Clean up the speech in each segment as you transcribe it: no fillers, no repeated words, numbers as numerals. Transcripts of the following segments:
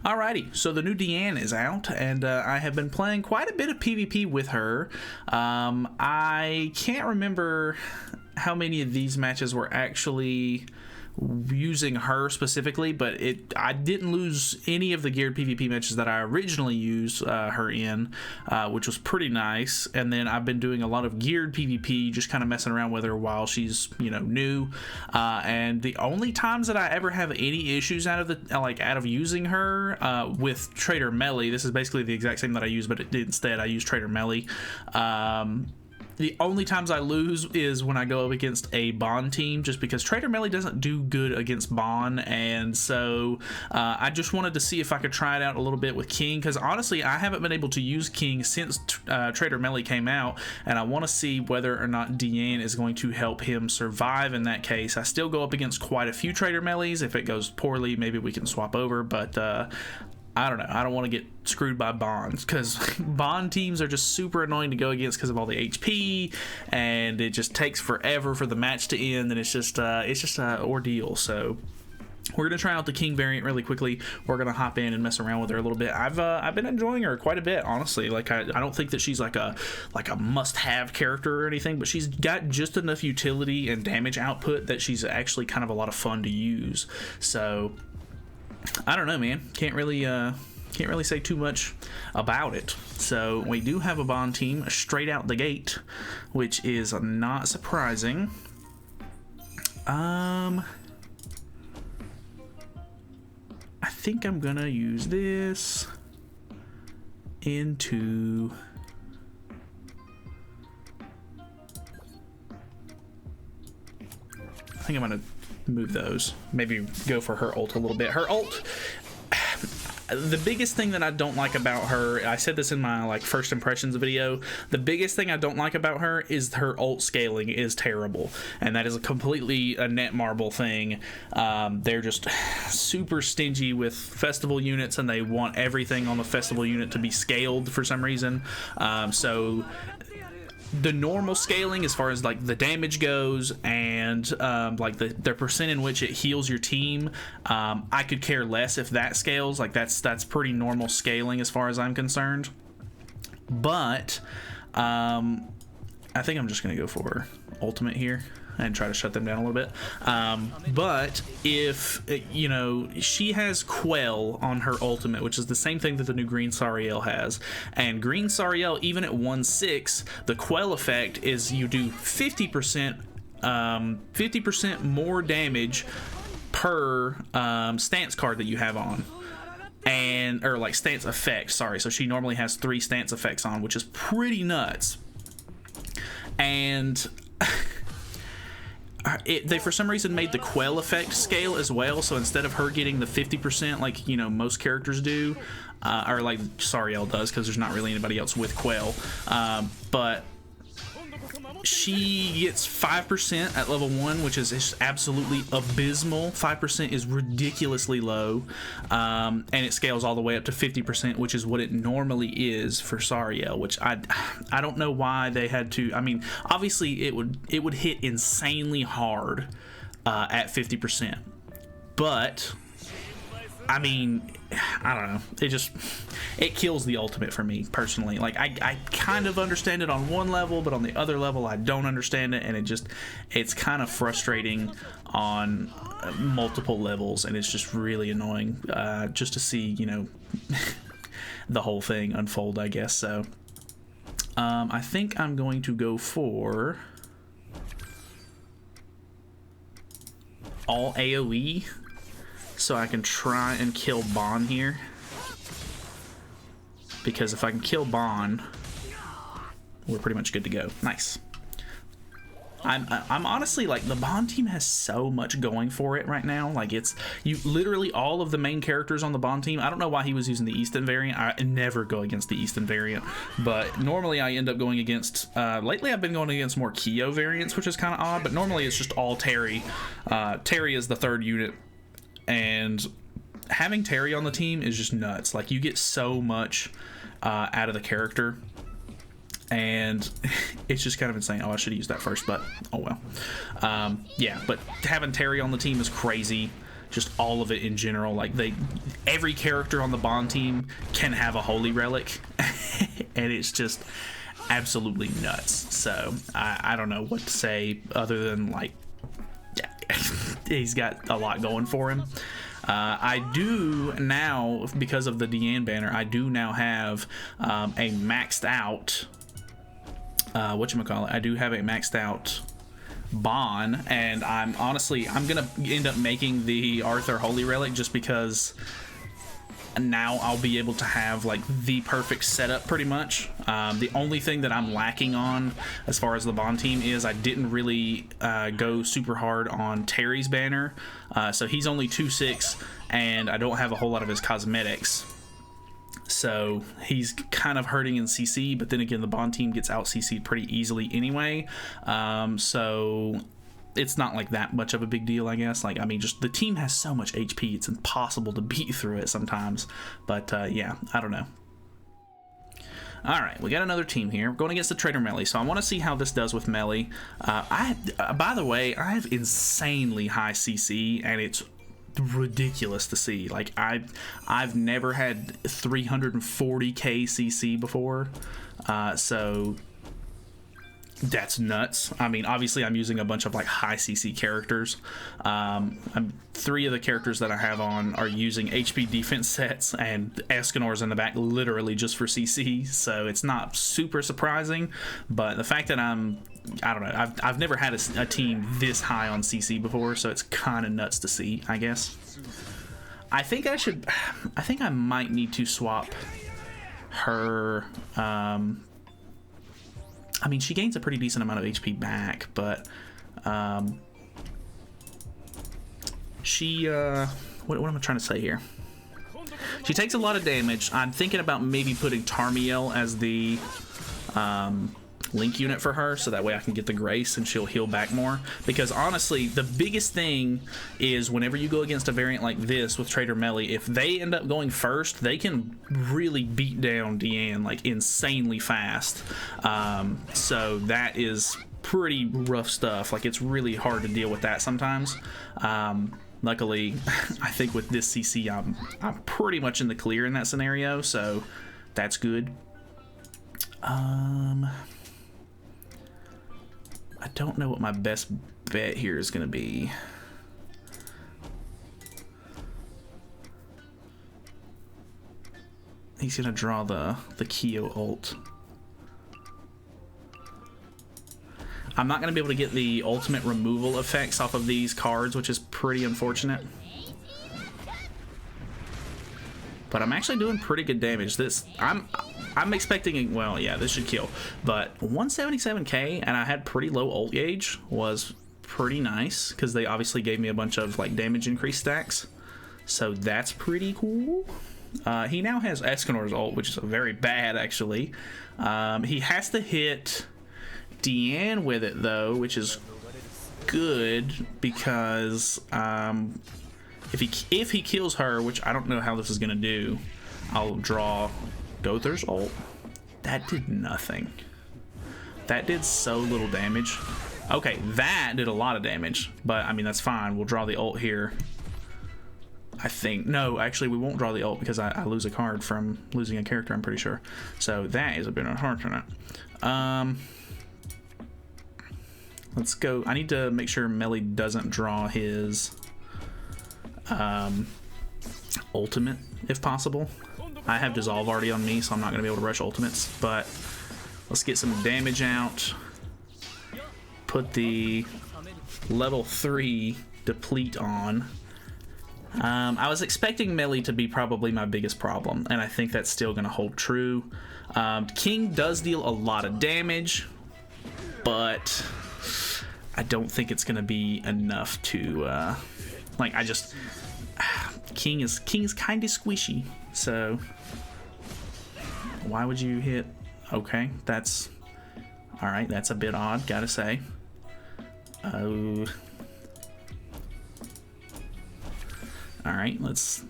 Alrighty, so the new Diane is out, and I have been playing quite a bit of PvP with her. I can't remember how many of these matches were actually using her specifically, but I didn't lose any of the geared PvP matches that I originally used her in, which was pretty nice. And then I've been doing a lot of geared PvP, just kind of messing around with her while she's, you know, new. And the only times that I ever have any issues out of using her with Trader Melee, this is basically the exact same that I use, but instead I use Trader Melee. The only times I lose is when I go up against a Bond team, just because Trader Melee doesn't do good against Bond, and so I just wanted to see if I could try it out a little bit with King, because honestly I haven't been able to use King since Trader Melee came out, and I want to see whether or not Diane is going to help him survive in that case. I still go up against quite a few Trader Melees. If it goes poorly, maybe we can swap over, but I don't know. I don't want to get screwed by Bonds, because Bond teams are just super annoying to go against because of all the HP, and it just takes forever for the match to end, and it's just an ordeal. So we're gonna try out the King variant really quickly. We're gonna hop in and mess around with her a little bit. I've been enjoying her quite a bit, honestly. Like I don't think that she's like a must-have character or anything, but she's got just enough utility and damage output that she's actually kind of a lot of fun to use. So I don't know, man. Can't really say too much about it. So we do have a Bond team straight out the gate, which is not surprising. I think I'm gonna use this into I'm gonna move those. Maybe go for her ult a little bit. Her ult, the biggest thing that I don't like about her, I said this in my first impressions video, the biggest thing I don't like about her is her ult scaling is terrible, and that is completely a Netmarble thing. They're just super stingy with festival units, and they want everything on the festival unit to be scaled for some reason. So the normal scaling as far as the damage goes, and the percent in which it heals your team, I could care less if that scales. That's pretty normal scaling as far as I'm concerned. But I think I'm just gonna go for ultimate here and try to shut them down a little bit. But if, you know, she has Quell on her ultimate, which is the same thing that the new Green Sariel has. And Green Sariel, even at 1/6, the Quell effect is you do 50% more damage per stance card that you have on. Or stance effect, sorry. So she normally has 3 stance effects on, which is pretty nuts. And they for some reason made the Quell effect scale as well, so instead of her getting the 50% like, you know, most characters do, or like Sariel does, because there's not really anybody else with Quell, but she gets 5% at level 1, which is just absolutely abysmal. 5% is ridiculously low, and it scales all the way up to 50%, which is what it normally is for Sariel, which I don't know why they had to. I mean, obviously it would hit insanely hard at 50%, but I mean, I don't know. It kills the ultimate for me personally. Like I kind of understand it on one level, but on the other level I don't understand it, and it's kind of frustrating on multiple levels, and it's just really annoying just to see, you know, the whole thing unfold, I guess. So I think I'm going to go for all AoE, so I can try and kill Bond here. Because if I can kill Bond, we're pretty much good to go. Nice. I'm honestly, like, the Bond team has so much going for it right now. Like, you literally all of the main characters on the Bond team. I don't know why he was using the Easton variant. I never go against the Easton variant, but normally I end up going against, lately I've been going against more Kyo variants, which is kind of odd, but normally it's just all Terry. Terry is the 3rd unit, and having Terry on the team is just nuts. Like, you get so much out of the character, and it's just kind of insane. Oh, I should have used that first, but oh well. Yeah, but having Terry on the team is crazy. just all of it in general. Like every character on the Bond team can have a holy relic, and it's just absolutely nuts. So I don't know what to say other than like he's got a lot going for him. I do now, because of the Diane banner, I do now have a maxed out whatchamacallit. I do have a maxed out Bond, and I'm gonna end up making the Arthur Holy Relic just because now I'll be able to have like the perfect setup pretty much. The only thing that I'm lacking on as far as the Bond team is I didn't really go super hard on Terry's banner, so he's only 2/6 and I don't have a whole lot of his cosmetics, so he's kind of hurting in CC. But then again, the Bond team gets out CC'd pretty easily anyway, so it's not like that much of a big deal, I guess. Like, I mean, just the team has so much HP, it's impossible to beat through it sometimes. But yeah, I don't know. All right, we got another team here. We're going against the Trader Melee, so I want to see how this does with Melee. By the way, I have insanely high CC, and it's ridiculous to see. Like, I've never had 340k CC before, so that's nuts. I mean, obviously I'm using a bunch of like high CC characters. 3 of the characters that I have on are using HP defense sets, and Escanor's in the back literally just for CC, so it's not super surprising. But the fact that I don't know, I've never had a team this high on CC before, so it's kind of nuts to see, I guess. I think I might need to swap her. I mean, she gains a pretty decent amount of HP back, but she what am I trying to say here? She takes a lot of damage. I'm thinking about maybe putting Tarmiel as the link unit for her, so that way I can get the grace and she'll heal back more. Because honestly, the biggest thing is whenever you go against a variant like this with Trader Melee, if they end up going first, they can really beat down Diane like insanely fast. So that is pretty rough stuff. Like, it's really hard to deal with that sometimes. Luckily, I think with this CC, I'm pretty much in the clear in that scenario, so that's good. I don't know what my best bet here is going to be. He's going to draw the Kyo ult. I'm not going to be able to get the ultimate removal effects off of these cards, which is pretty unfortunate. But I'm actually doing pretty good damage. I'm expecting, well, yeah, this should kill. But 177k, and I had pretty low ult gauge, was pretty nice, because they obviously gave me a bunch of like damage increase stacks. So that's pretty cool. He now has Escanor's ult, which is very bad, actually. He has to hit Diane with it, though, which is good, because if he kills her, which I don't know how this is going to do, I'll draw Gother's ult. That did nothing. That did so little damage. Okay, that did a lot of damage, but I mean, that's fine. We'll draw the ult here. I think. No, actually, we won't draw the ult because I lose a card from losing a character, I'm pretty sure. So that is a bit unfortunate. Let's go. I need to make sure Melee doesn't draw his ultimate, if possible. I have Dissolve already on me, so I'm not going to be able to rush ultimates, but let's get some damage out. Put the level 3 deplete on. I was expecting Melee to be probably my biggest problem, and I think that's still going to hold true. King does deal a lot of damage, but I don't think it's going to be enough to like, King is kind of squishy, so why would you hit? Okay, that's all right. That's a bit odd, gotta say. Oh, all right. Let's.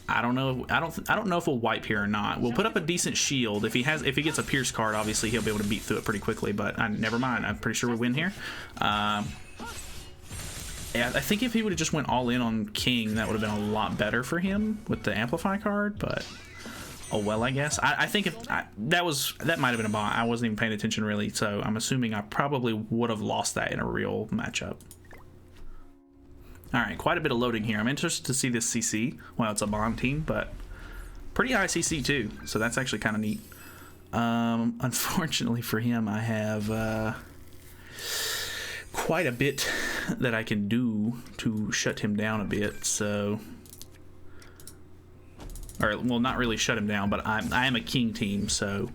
I don't know. I don't know if we'll wipe here or not. We'll put up a decent shield. If he gets a Pierce card, obviously he'll be able to beat through it pretty quickly. But never mind. I'm pretty sure we win here. I think if he would have just went all in on King, that would have been a lot better for him with the Amplify card, but oh well, I guess. I think if that might have been a bot. I wasn't even paying attention really, so I'm assuming I probably would have lost that in a real matchup. Alright, quite a bit of loading here. I'm interested to see this CC. Well, it's a Bond team, but pretty high CC too, so that's actually kind of neat. Unfortunately for him, I have quite a bit that I can do to shut him down a bit, so... Or, well, not really shut him down, but I am a King team, so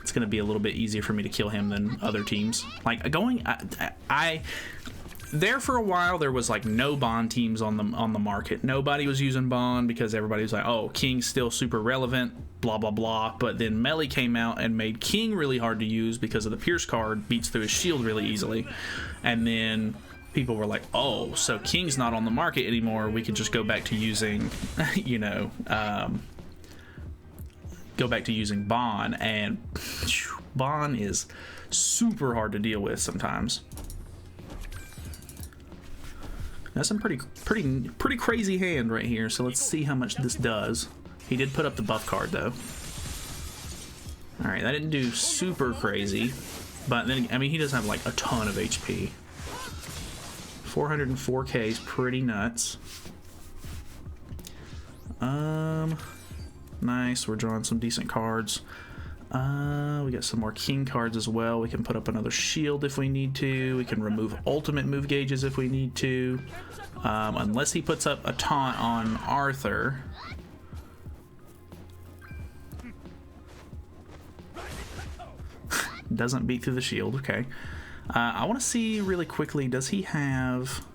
it's going to be a little bit easier for me to kill him than other teams. Like, there for a while, there was like no Bond teams on the market. Nobody was using Bond because everybody was like, oh, King's still super relevant, blah, blah, blah. But then Melee came out and made King really hard to use because of the Pierce card, beats through his shield really easily. And then people were like, oh, so King's not on the market anymore. We could just go back to using, you know, go back to using Bond. And Bond is super hard to deal with sometimes. That's some pretty crazy hand right here, so let's see how much this does. He did put up the buff card though. Alright, that didn't do super crazy, but then, I mean, he does have like a ton of HP. 404k is pretty nuts. Nice, we're drawing some decent cards. We got some more King cards as well. We can put up another shield if we need to. We can remove ultimate move gauges if we need to. Unless he puts up a taunt on Arthur. Doesn't beat through the shield, okay. I want to see really quickly, does he have...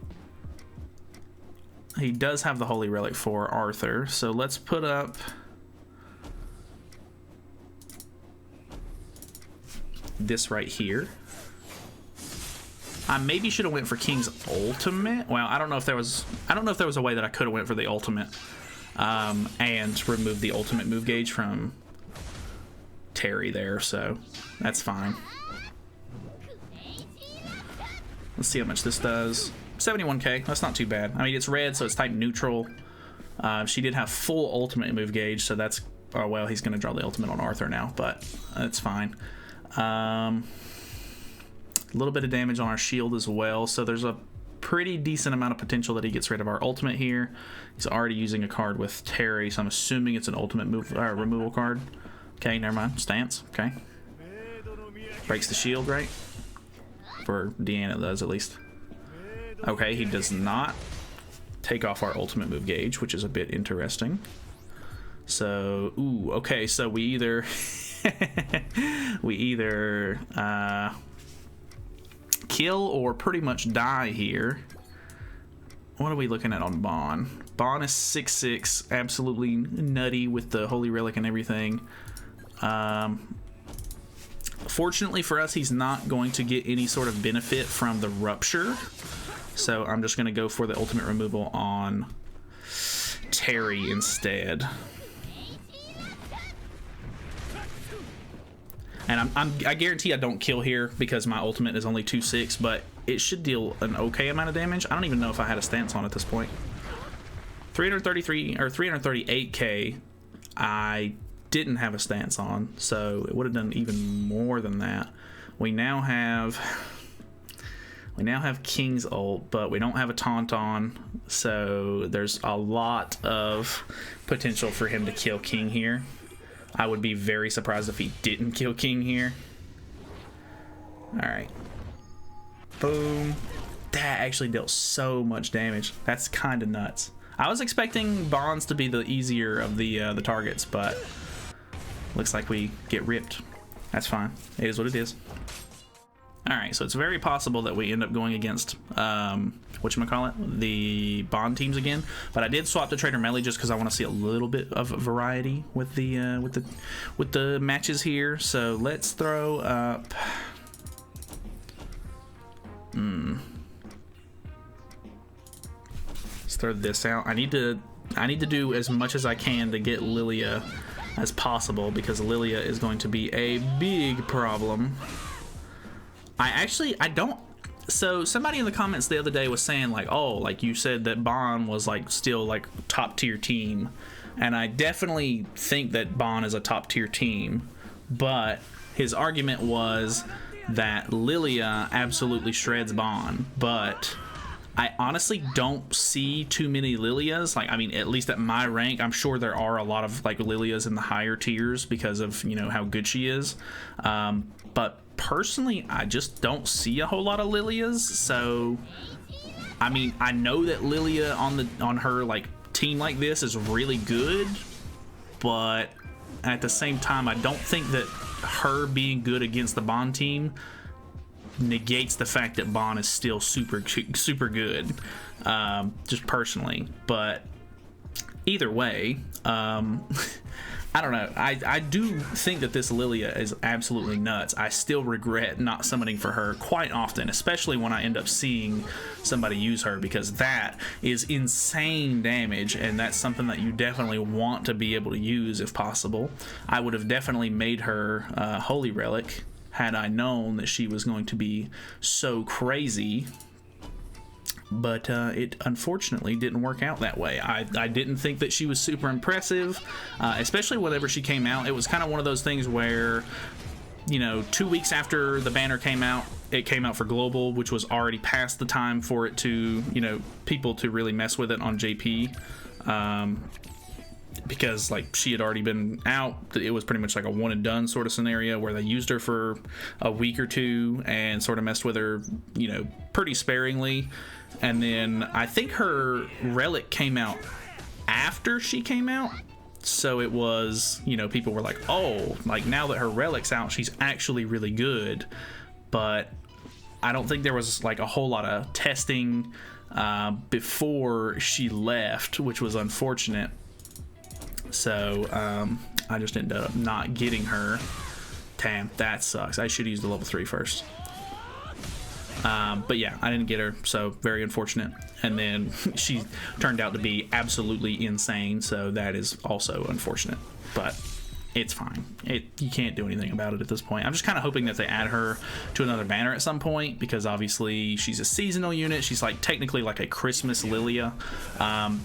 He does have the Holy Relic for Arthur, so let's put up... this right here. I maybe should have went for King's ultimate. Well, I don't know if there was a way that I could have went for the ultimate and removed the ultimate move gauge from Terry there, so that's fine. Let's see how much this does. 71k, that's not too bad. I mean, it's red, so it's type neutral. She did have full ultimate move gauge, so that's, oh well, he's gonna draw the ultimate on Arthur now, but that's fine. A little bit of damage on our shield as well, so there's a pretty decent amount of potential that he gets rid of our ultimate here. He's already using a card with Terry, so I'm assuming it's an ultimate move removal card. Okay, never mind. Stance. Okay. Breaks the shield, right? For Diane it does, at least. Okay, he does not take off our ultimate move gauge, which is a bit interesting. So, ooh, okay, so we either... we either kill or pretty much die here. What are we looking at on Bond? Bond is 6'6", absolutely nutty with the Holy Relic and everything. Fortunately for us, he's not going to get any sort of benefit from the Rupture, so I'm just going to go for the ultimate removal on Terry instead. And I guarantee I don't kill here because my ultimate is only 2/6, but it should deal an okay amount of damage. I don't even know if I had a stance on at this point. 333 or 338k, I didn't have a stance on, so it would have done even more than that. We now have King's ult, but we don't have a taunt on, so there's a lot of potential for him to kill King here. I would be very surprised if he didn't kill King here. Alright. Boom. That actually dealt so much damage. That's kind of nuts. I was expecting Bonds to be the easier of the targets, but looks like we get ripped. That's fine. It is what it is. Alright, so it's very possible that we end up going against whatchamacallit, the Bond teams again, but I did swap to Trader Melee just because I want to see a little bit of variety with the matches here. So let's throw up let's throw this out. I need to do as much as I can to get Lilia as possible, because Lilia is going to be a big problem. I So somebody in the comments the other day was saying like, oh, like you said that Bon was like still like top tier team, and I definitely think that Bon is a top tier team, but his argument was that Lilia absolutely shreds Bon, but I honestly don't see too many Lilias. Like, I mean, at least at my rank, I'm sure there are a lot of like Lilias in the higher tiers because of, you know, how good she is. But personally, I just don't see a whole lot of Lilias. So, I mean, I know that Lilia on her like team like this is really good, but at the same time, I don't think that her being good against the Bon team negates the fact that Bon is still super good, just personally. But either way, I don't know. I do think that this Lilia is absolutely nuts. I still regret not summoning for her quite often, especially when I end up seeing somebody use her, because that is insane damage, and that's something that you definitely want to be able to use if possible. I would have definitely made her Holy Relic had I known that she was going to be so crazy. But it unfortunately didn't work out that way. I didn't think that she was super impressive, especially whenever she came out. It was kind of one of those things where, you know, 2 weeks after the banner came out, it came out for global, which was already past the time for it to, you know, people to really mess with it on JP. Because like she had already been out. It was pretty much like a one and done sort of scenario where they used her for a week or two and sort of messed with her, you know, pretty sparingly. And then I think her relic came out after she came out. So it was, you know, people were like, oh, like now that her relic's out, she's actually really good. But I don't think there was like a whole lot of testing before she left, which was unfortunate. So I just ended up not getting her. Damn, that sucks. I should use the level 3 first. But yeah, I didn't get her, so very unfortunate. And then she turned out to be absolutely insane, so that is also unfortunate. But it's fine. You can't do anything about it at this point. I'm just kind of hoping that they add her to another banner at some point, because obviously she's a seasonal unit. She's like technically like a Christmas Lilia.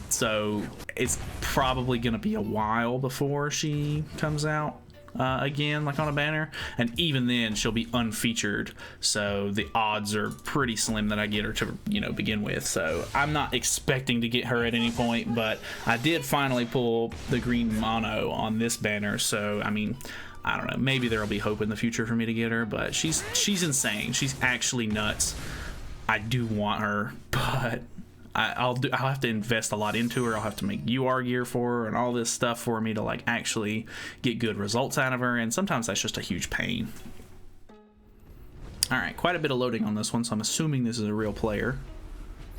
So it's probably going to be a while before she comes out again, like on a banner, and even then she'll be unfeatured, so the odds are pretty slim that I get her to, you know, begin with. So I'm not expecting to get her at any point, but I did finally pull the green mono on this banner, so I mean, I don't know, maybe there'll be hope in the future for me to get her, but she's insane. She's actually nuts. I do want her, but I'll have to invest a lot into her. I'll have to make UR gear for her and all this stuff for me to like actually get good results out of her, and sometimes that's just a huge pain. Alright, quite a bit of loading on this one, so I'm assuming this is a real player.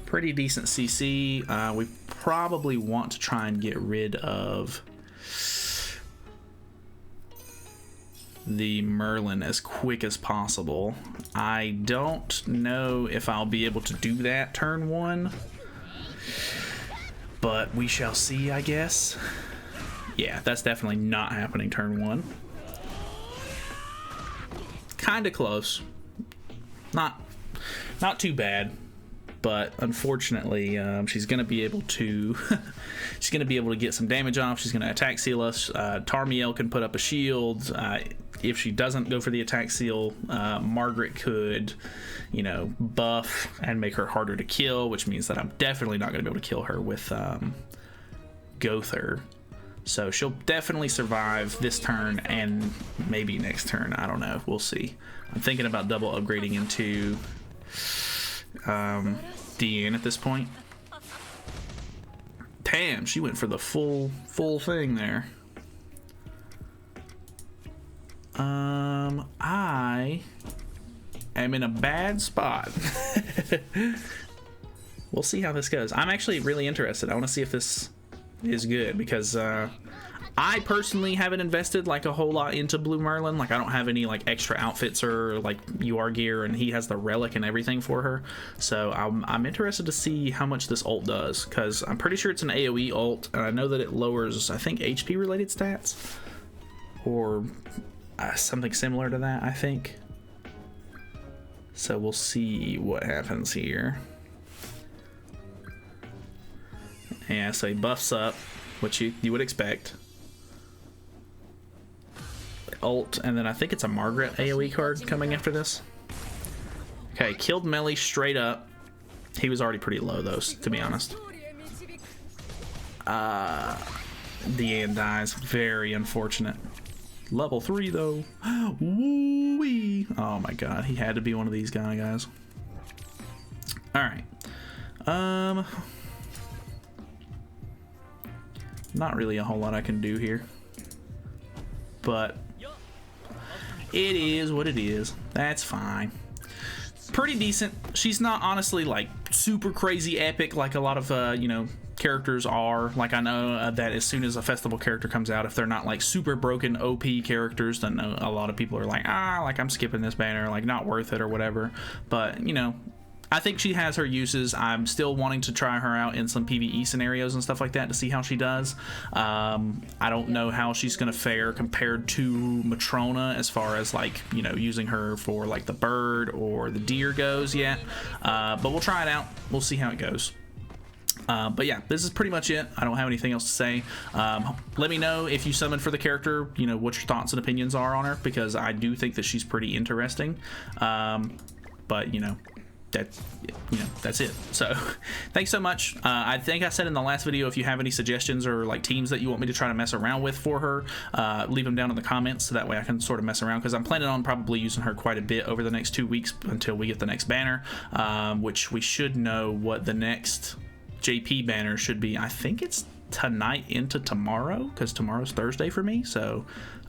Pretty decent CC. We probably want to try and get rid of the Merlin as quick as possible. I don't know if I'll be able to do that turn 1. But we shall see, I guess. Yeah, that's definitely not happening turn 1. Kinda close. Not too bad. But unfortunately, she's gonna be able to she's gonna be able to get some damage off. She's gonna attack seal us. Tarmiel can put up a shield. If she doesn't go for the attack seal, Margaret could, you know, buff and make her harder to kill, which means that I'm definitely not going to be able to kill her with Gother. So she'll definitely survive this turn and maybe next turn. I don't know. We'll see. I'm thinking about double upgrading into Diane at this point. Damn, she went for the full thing there. I am in a bad spot. We'll see how this goes. I'm actually really interested. I want to see if this is good, because I personally haven't invested like a whole lot into Blue Merlin. Like I don't have any like extra outfits or like UR gear, and he has the relic and everything for her. So I'm interested to see how much this ult does, because I'm pretty sure it's an AoE ult, and I know that it lowers, I think, HP related stats or something similar to that, I think. So we'll see what happens here. Yeah, so he buffs up, which you would expect. Ult, and then I think it's a Margaret AoE card coming after this. Okay, killed Melee straight up. He was already pretty low though, to be honest. Diane dies. Very unfortunate. Level 3 though. Woo-wee. Oh my god, he had to be one of these guys. Alright. Not really a whole lot I can do here. But it is what it is. That's fine. Pretty decent. She's not honestly like super crazy epic like a lot of you know, characters are. Like I know that as soon as a festival character comes out, if they're not like super broken OP characters, then a lot of people are like, like I'm skipping this banner, like not worth it or whatever. But you know, I think she has her uses. I'm still wanting to try her out in some PvE scenarios and stuff like that to see how she does. I don't know how she's gonna fare compared to Matrona as far as like, you know, using her for like the bird or the deer goes yet. But we'll try it out. We'll see how it goes. But yeah, this is pretty much it. I don't have anything else to say. Let me know if you summon for the character, you know, what your thoughts and opinions are on her, because I do think that she's pretty interesting. But you know, that's it. So thanks so much. I think I said in the last video, if you have any suggestions or like teams that you want me to try to mess around with for her, leave them down in the comments so that way I can sort of mess around, because I'm planning on probably using her quite a bit over the next 2 weeks until we get the next banner, which we should know what the next JP banner should be. I think it's tonight into tomorrow, because tomorrow's Thursday for me. So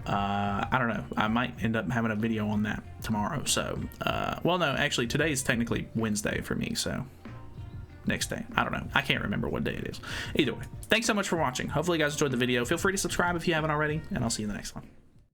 I don't know, I might end up having a video on that tomorrow. So well, no, actually today is technically Wednesday for me, so next day, I don't know, I can't remember what day it is. Either way, thanks so much for watching. Hopefully you guys enjoyed the video. Feel free to subscribe if you haven't already, and I'll see you in the next one.